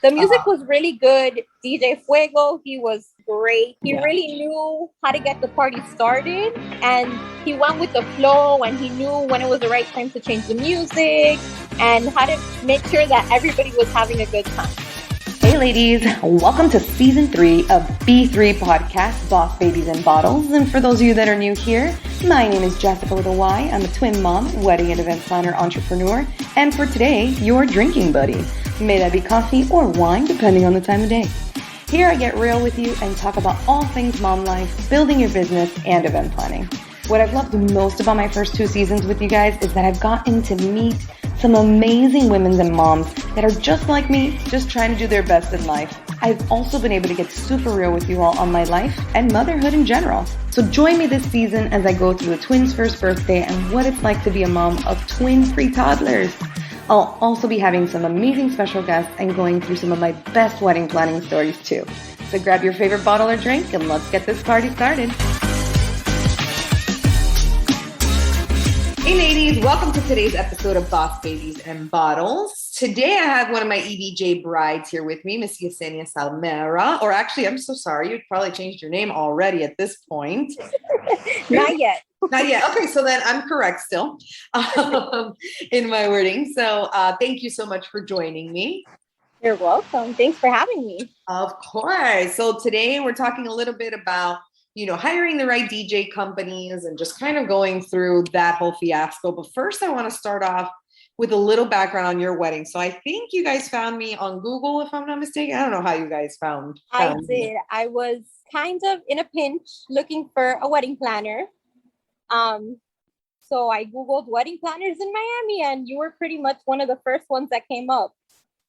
The music was really good. DJ Fuego, he was great. He really knew how to get the party started, and he went with the flow, and he knew when it was the right time to change the music and how to make sure that everybody was having a good time. Hey ladies, welcome to season 3 of B3 podcast, Boss Babies and Bottles. And for those of you that are new here, my name is Jessica with a Y. I'm a twin mom, wedding and event planner, entrepreneur, and for today, your drinking buddy. May that be coffee or wine, depending on the time of day. Here I get real with you and talk about all things mom life, building your business, and event planning. What I've loved most about my first 2 seasons with you guys is that I've gotten to meet some amazing women and moms that are just like me, just trying to do their best in life. I've also been able to get super real with you all on my life and motherhood in general. So join me this season as I go through the twins' first birthday and what it's like to be a mom of twin pre-toddlers. I'll also be having some amazing special guests and going through some of my best wedding planning stories too. So grab your favorite bottle or drink and let's get this party started. Hey ladies, welcome to today's episode of Boss Babies and Bottles. Today I have one of my EBJ brides here with me, Miss Yesenia Salmara. Or actually, I'm so sorry, you'd probably changed your name already at this point. Not yet. Not yet. Okay, so then I'm correct still in my wording. So thank you so much for joining me. You're welcome. Thanks for having me. Of course. So today we're talking a little bit about hiring the right DJ companies and just kind of going through that whole fiasco. But first, I want to start off with a little background on your wedding. So I think you guys found me on Google, if I'm not mistaken. I don't know how you guys found I me. did. I was kind of in a pinch looking for a wedding planner. So I Googled wedding planners in Miami, and you were pretty much one of the first ones that came up.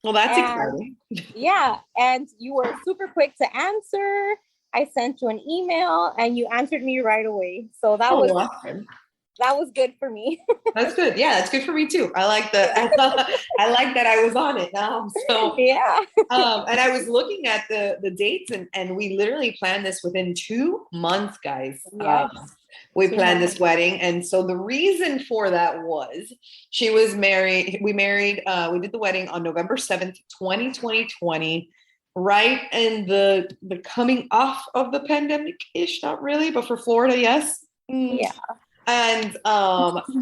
Well, that's exciting. Yeah. And you were super quick to answer. I sent you an email and you answered me right away. So that was awesome. That was good for me. That's good. Yeah, that's good for me too. I like that. I like that I was on it now. So yeah. And I was looking at the dates and we literally planned this within 2 months, guys. Yes. We planned this wedding. And so the reason for that was she was married. We did the wedding on November 7th, 2020. Right. And the coming off of the pandemic-ish, not really, but for Florida, yes. Yeah. And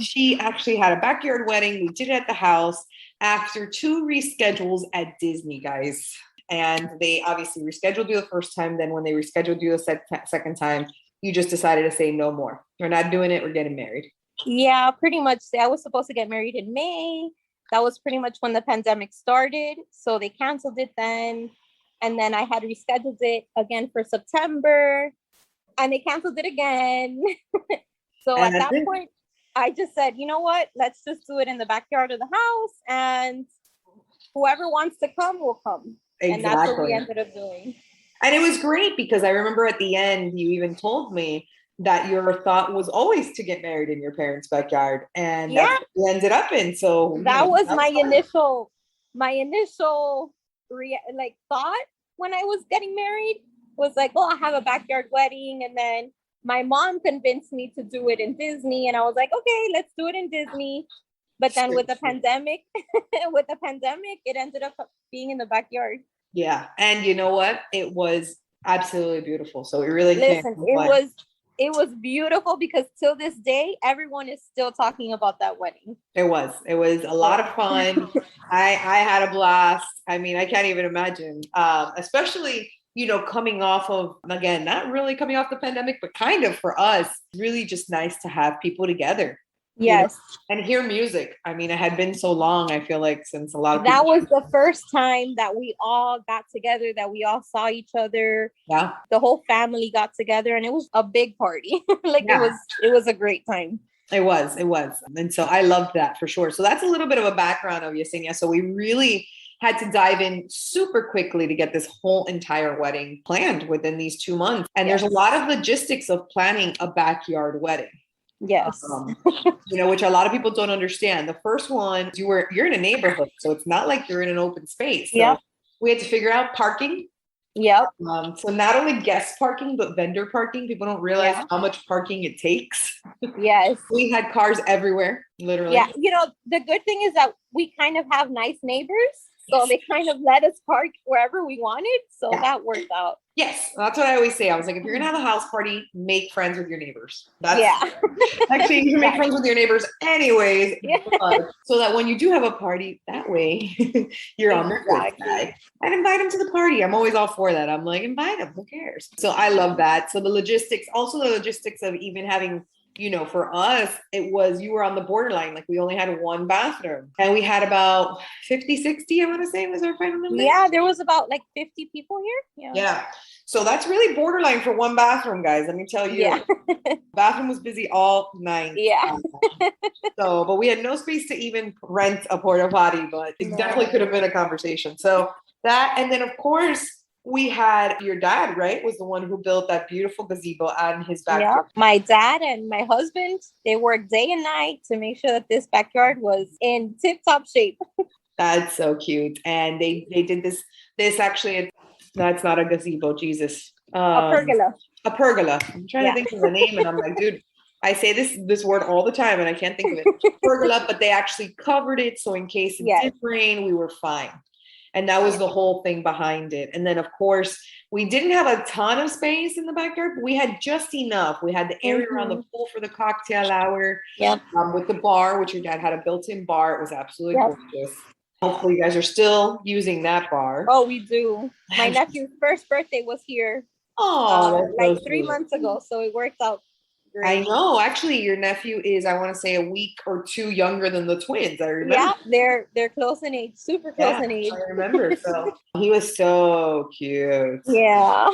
she actually had a backyard wedding. We did it at the house after 2 reschedules at Disney, guys. And they obviously rescheduled you the first time. Then when they rescheduled you the second time, you just decided to say no more. We're not doing it. We're getting married. Yeah, pretty much. I was supposed to get married in May. That was pretty much when the pandemic started. So they canceled it then. And then I had rescheduled it again for September. And they canceled it again. So at that point, I just said, you know what? Let's just do it in the backyard of the house. And whoever wants to come will come. Exactly. And that's what we ended up doing. And it was great because I remember at the end, you even told me that your thought was always to get married in your parents' backyard. And that's what you ended up in. So that was my initial thought when I was getting married was like, oh, I have a backyard wedding. And then my mom convinced me to do it in Disney. And I was like, okay, let's do it in Disney. But then with the pandemic, it ended up being in the backyard. Yeah. And you know what? It was absolutely beautiful. So it really it was beautiful because till this day, everyone is still talking about that wedding. It was a lot of fun. I had a blast. I mean, I can't even imagine, especially, coming off of, again, not really coming off the pandemic, but kind of for us, really just nice to have people together. Yes. And hear music. I mean, it had been so long, I feel like, since a lot of that was the first time that we all got together, that we all saw each other. Yeah. The whole family got together and it was a big party. It was a great time. It was. And so I loved that for sure. So that's a little bit of a background of Yesenia. So we really had to dive in super quickly to get this whole entire wedding planned within these 2 months. And there's a lot of logistics of planning a backyard wedding. Yes. Which a lot of people don't understand. The first one, you're in a neighborhood, so it's not like you're in an open space. So we had to figure out parking. Yep. So not only guest parking, but vendor parking. People don't realize how much parking it takes. Yes. We had cars everywhere, literally. Yeah. The good thing is that we kind of have nice neighbors. So they kind of let us park wherever we wanted. So that worked out. Yes, that's what I always say. I was like, if you're gonna have a house party, make friends with your neighbors. That's actually, you can make friends with your neighbors anyways, so that when you do have a party, that way you're on their good side. And invite them to the party. I'm always all for that. I'm like, invite them. Who cares? So I love that. So the logistics of even having, for us, it was, you were on the borderline. Like we only had one bathroom and we had about 50, 60, I want to say was our final number. Yeah, there was about like 50 people here. Yeah. So that's really borderline for one bathroom, guys. Let me tell you. Yeah. Bathroom was busy all night. Yeah. But we had no space to even rent a porta potty, but it definitely could have been a conversation. So that, and then of course, we had your dad, right? Was the one who built that beautiful gazebo out in his backyard. Yeah. My dad and my husband, they worked day and night to make sure that this backyard was in tip-top shape. That's so cute. And they did this actually, that's not a gazebo, Jesus. A pergola. A pergola. I'm trying to think of the name and I'm like, dude, I say this word all the time and I can't think of it. Pergola, but they actually covered it. So in case it did rain, we were fine. And that was the whole thing behind it. And then, of course, we didn't have a ton of space in the backyard, but we had just enough. We had the area around the pool for the cocktail hour. With the bar, which your dad had a built-in bar. It was absolutely gorgeous. Hopefully you guys are still using that bar. Oh, we do. My nephew's first birthday was here. Like 3 months ago. So it worked out great. I know. Actually, your nephew is, I want to say, a week or two younger than the twins. I remember. Yeah, they're close in age, super close in age. I remember. So he was so cute. Yeah.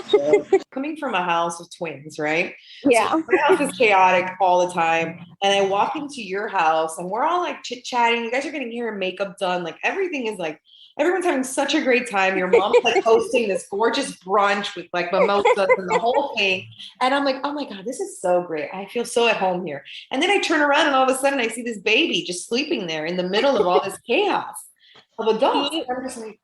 Coming from a house of twins, right? Yeah. So my house is chaotic all the time. And I walk into your house and we're all like chit-chatting. You guys are getting hair and makeup done. Like everything is like, everyone's having such a great time. Your mom's like hosting this gorgeous brunch with like mimosas and the whole thing. And I'm like, oh my God, this is so great. I feel so at home here. And then I turn around and all of a sudden I see this baby just sleeping there in the middle of all this chaos of adults. I'm just like,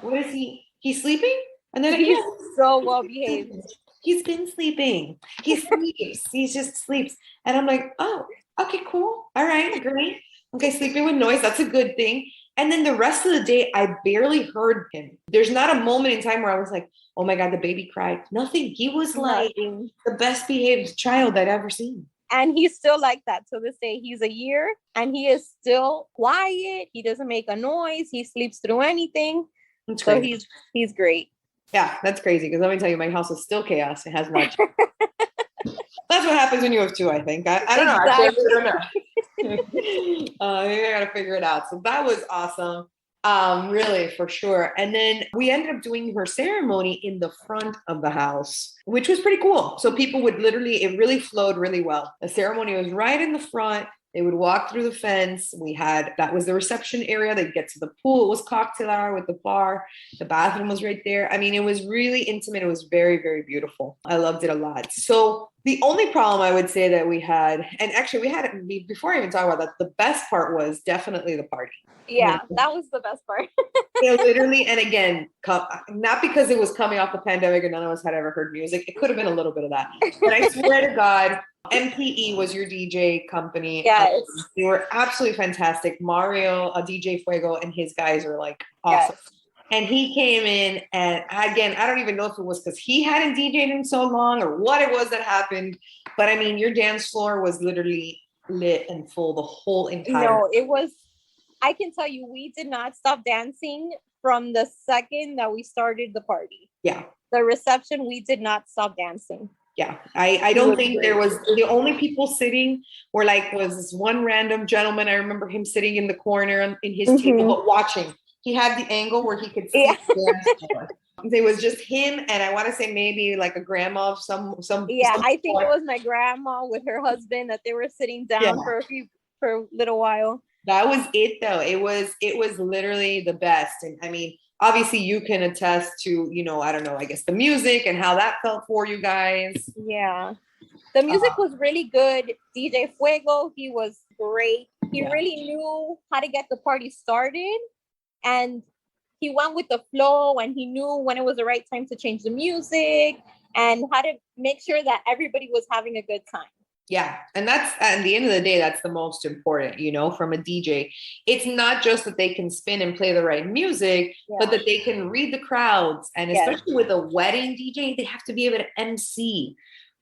what is he? He's sleeping? And then he's so well behaved. He's been sleeping. He sleeps. He just sleeps. And I'm like, oh, okay, cool. All right, great. Okay, sleeping with noise. That's a good thing. And then the rest of the day, I barely heard him. There's not a moment in time where I was like, oh my God, the baby cried. Nothing. He was like the best behaved child I'd ever seen. And he's still like that to this day. He's a year and he is still quiet. He doesn't make a noise. He sleeps through anything. So he's great. Yeah, that's crazy. Because let me tell you, my house is still chaos. It has not. That's what happens when you have two, I think. I don't know. Actually, I don't know. Maybe I got to figure it out. So that was awesome. Really, for sure. And then we ended up doing her ceremony in the front of the house, which was pretty cool. So people would literally, it really flowed really well. The ceremony was right in the front. They would walk through the fence. That was the reception area. They'd get to the pool. It was cocktail hour with the bar. The bathroom was right there. I mean, it was really intimate. It was very, very beautiful. I loved it a lot. So the only problem I would say that we had, and actually we had it before I even talk about that, the best part was definitely the party. Yeah, that was the best part. Literally, and again, not because it was coming off the pandemic and none of us had ever heard music. It could have been a little bit of that. But I swear to God, MPE was your DJ company. Yes. They were absolutely fantastic. Mario, DJ Fuego, and his guys were like awesome. Yes. And he came in, and again, I don't even know if it was because he hadn't DJed in so long or what it was that happened. But I mean, your dance floor was literally lit and full the whole entire. No, it was. I can tell you, we did not stop dancing from the second that we started the party. Yeah. The reception, we did not stop dancing. Yeah, I don't think there was, the only people sitting was this one random gentleman. I remember him sitting in the corner in his table, but watching. He had the angle where he could see the dance. There was just him, and I want to say maybe like a grandma of some. Yeah, I think it was my grandma with her husband that they were sitting down for a little while. That was it, though. It was literally the best, and I mean, obviously you can attest to, I don't know, I guess the music and how that felt for you guys. Yeah. The music was really good. DJ Fuego, he was great. He really knew how to get the party started, and he went with the flow, and he knew when it was the right time to change the music and how to make sure that everybody was having a good time. Yeah. And that's at the end of the day, that's the most important, from a DJ. It's not just that they can spin and play the right music, but that they can read the crowds. And especially with a wedding DJ, they have to be able to MC.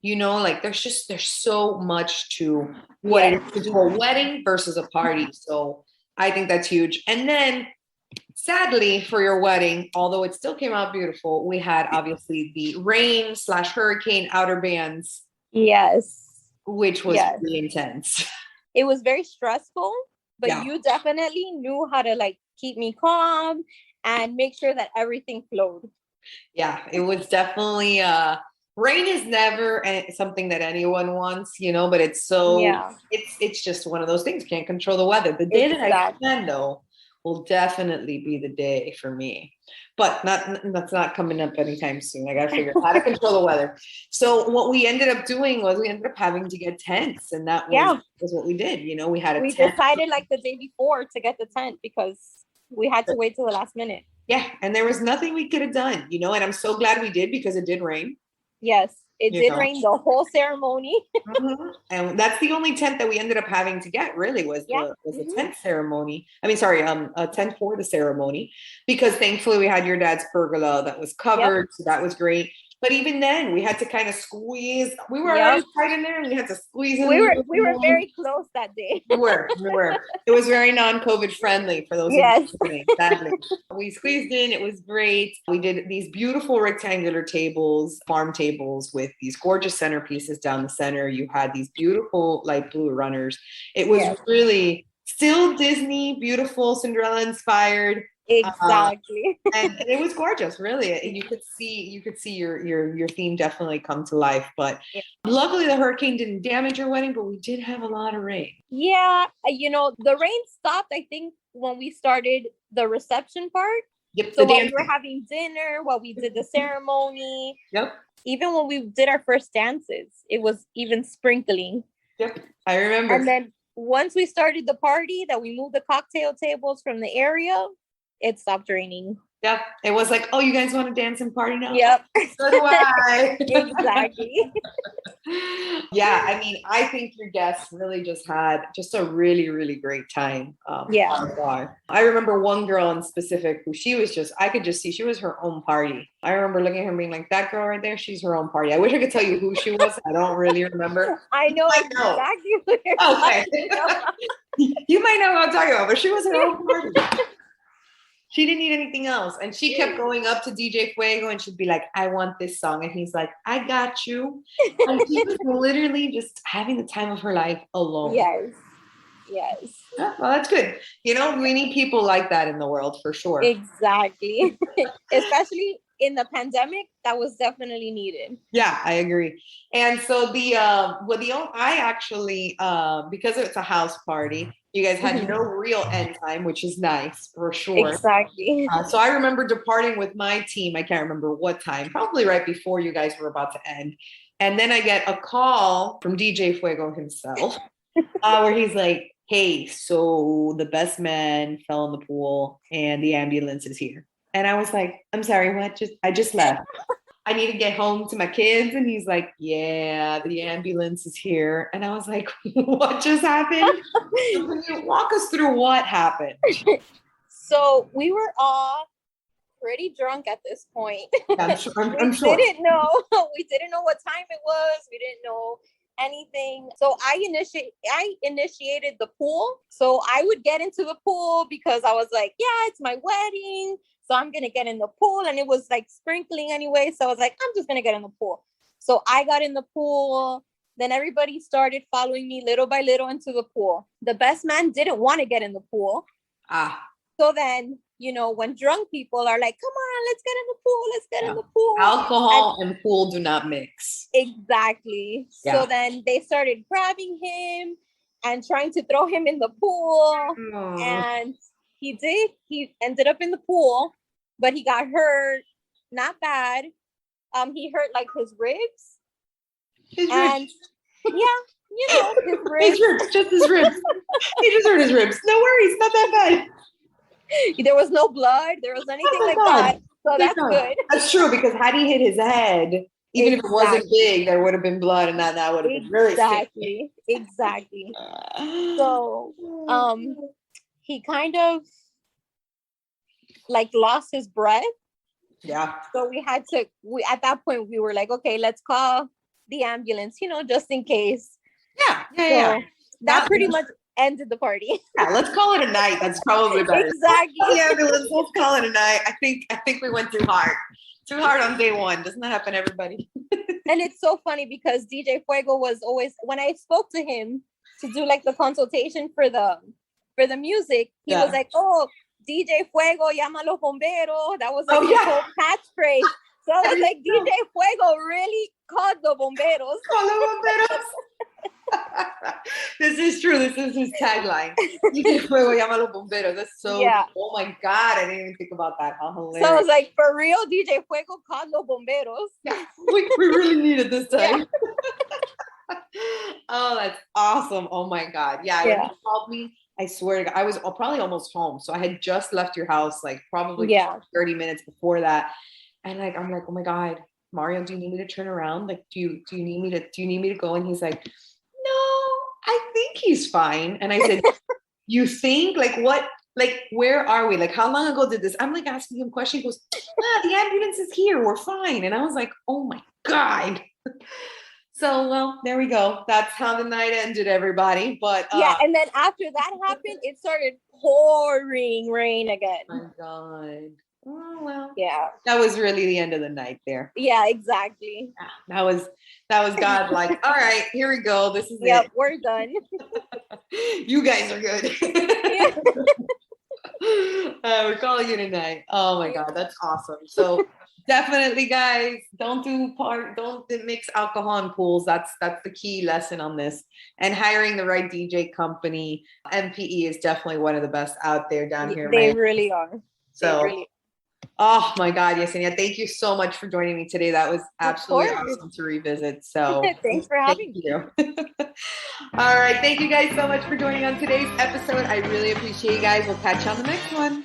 Like there's so much to what it is to do a wedding versus a party. So I think that's huge. And then sadly for your wedding, although it still came out beautiful, we had obviously the rain/hurricane outer bands. Yes. Which was really intense. It was very stressful, but you definitely knew how to like keep me calm and make sure that everything flowed. Yeah, it was definitely rain is never something that anyone wants, but it's it's just one of those things. Can't control the weather. The day that I can though will definitely be the day for me. But that's not coming up anytime soon. I got to figure out how to control the weather. So what we ended up doing was we ended up having to get tents, and that was what we did. We had a tent. Decided like the day before to get the tent because we had to wait till the last minute. Yeah, and there was nothing we could have done, and I'm so glad we did because it did rain. Yes. It did rain the whole ceremony. And that's the only tent that we ended up having to get really was the tent ceremony. A tent for the ceremony, because thankfully we had your dad's pergola that was covered. So that was great. But even then we had to kind of squeeze. We were already tight in there and we had to squeeze in. We were very close that day. We were. It was very non-COVID friendly for those. Yes. Sadly. We squeezed in. It was great. We did these beautiful rectangular tables, farm tables with these gorgeous centerpieces down the center. You had these beautiful light blue runners. It was really still Disney, beautiful, Cinderella inspired. Exactly. And it was gorgeous, really. You could see your theme definitely come to life. But luckily the hurricane didn't damage your wedding, but we did have a lot of rain. Yeah, the rain stopped, I think, when we started the reception part. Yep. So while we were having dinner, while we did the ceremony. Yep. Even when we did our first dances, it was even sprinkling. Yep. I remember. And then once we started the party, that we moved the cocktail tables from the area, it stopped raining. Yep. It was like, oh, you guys want to dance and party now? Yep. So do I. Exactly. Yeah. I mean, I think your guests really just had just a really, really great time. I remember one girl in specific who I could just see she was her own party. I remember looking at her and being like, that girl right there, she's her own party. I wish I could tell you who she was. I don't really remember. I know exactly who you're talking about. You might know what I'm talking about, but she was her own party. She didn't need anything else. And she kept going up to DJ Fuego and she'd be like, I want this song. And he's like, I got you. And she was literally just having the time of her life alone. Yes. Yeah, well, that's good. We need people like that in the world for sure. Exactly. Especially in the pandemic, that was definitely needed. Yeah, I agree. And so I actually, because it's a house party, you guys had no real end time, which is nice for sure. Exactly. So I remember departing with my team. I can't remember what time, probably right before you guys were about to end. And then I get a call from DJ Fuego himself, where he's like, hey, so the best man fell in the pool and the ambulance is here. And I was like, I'm sorry, what? I just left. I need to get home to my kids. And he's like, yeah, the ambulance is here. And I was like, what just happened? Can you walk us through what happened? So we were all pretty drunk at this point. I'm sure. We didn't know what time it was. We didn't know anything. So I initiated the pool. So I would get into the pool because I was like, yeah, it's my wedding. So I'm going to get in the pool. And it was like sprinkling anyway. So I was like, I'm just going to get in the pool. So I got in the pool. Then everybody started following me little by little into the pool. The best man didn't want to get in the pool. So then, when drunk people are like, come on, let's get in the pool. Let's get in the pool. Alcohol and pool do not mix. Exactly. Yeah. So then they started grabbing him and trying to throw him in the pool. And he did. He ended up in the pool, but he got hurt. Not bad. He hurt like his ribs. His ribs. Yeah, his ribs. His ribs, just his ribs. He just hurt his ribs. No worries, not that bad. There was no blood. There was anything like that. So that's good. That's true, because had he hit his head, Even if it wasn't big, there would have been blood, and that would have been really scary. Exactly. So, he kind of like lost his breath. Yeah. So at that point we were like, okay, let's call the ambulance, just in case. Yeah. That pretty much ended the party. Yeah, let's call it a night. That's probably better. Exactly. Let's call it a night. I think we went too hard. Too hard on day one. Doesn't that happen, everybody? And it's so funny because DJ Fuego was always, when I spoke to him to do like the consultation for the music, he was like, oh, DJ Fuego, llama los bomberos. That was like his whole catchphrase. So I was like, DJ Fuego really called the bomberos. Call the bomberos. This is true. This is his tagline. DJ Fuego, llama los bomberos. That's so, oh my God. I didn't even think about that. How hilarious. So I was like, for real, DJ Fuego called los bomberos. Yeah, we really need it this time. Yeah. Oh, that's awesome. Oh my God. Yeah. When he called me, I swear to God, I was probably almost home. So I had just left your house, like probably 30 minutes before that. And like, I'm like, oh my God, Mario, do you need me to turn around? Like, do you need me to go? And he's like, no, I think he's fine. And I said, you think? Like, what? Like, where are we? Like, how long ago did this? I'm like asking him questions. He goes, the ambulance is here. We're fine. And I was like, oh my God. So, well, there we go. That's how the night ended, everybody. But and then after that happened, it started pouring rain again. Oh my God. Oh, well. Yeah. That was really the end of the night there. Yeah, exactly. That was God like, all right, here we go. This is it. We're done. You guys are good. We're calling it a night. Oh my God, that's awesome. So definitely, guys, don't mix alcohol in pools. That's the key lesson on this. And hiring the right DJ company, MPE is definitely one of the best out there down here. They really are. So, oh my God, Yesenia, thank you so much for joining me today. That was absolutely awesome to revisit. So thanks for having me. All right, thank you guys so much for joining on today's episode. I really appreciate you guys. We'll catch you on the next one.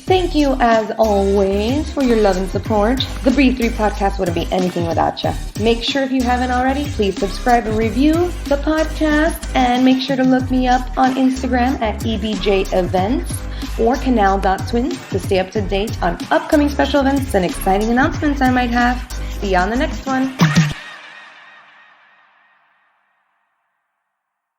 Thank you, as always, for your love and support. The Breathe 3 podcast wouldn't be anything without you. Make sure, if you haven't already, please subscribe and review the podcast. And make sure to look me up on Instagram at EBJ Events or canal.twins to stay up to date on upcoming special events and exciting announcements I might have. See you on the next one.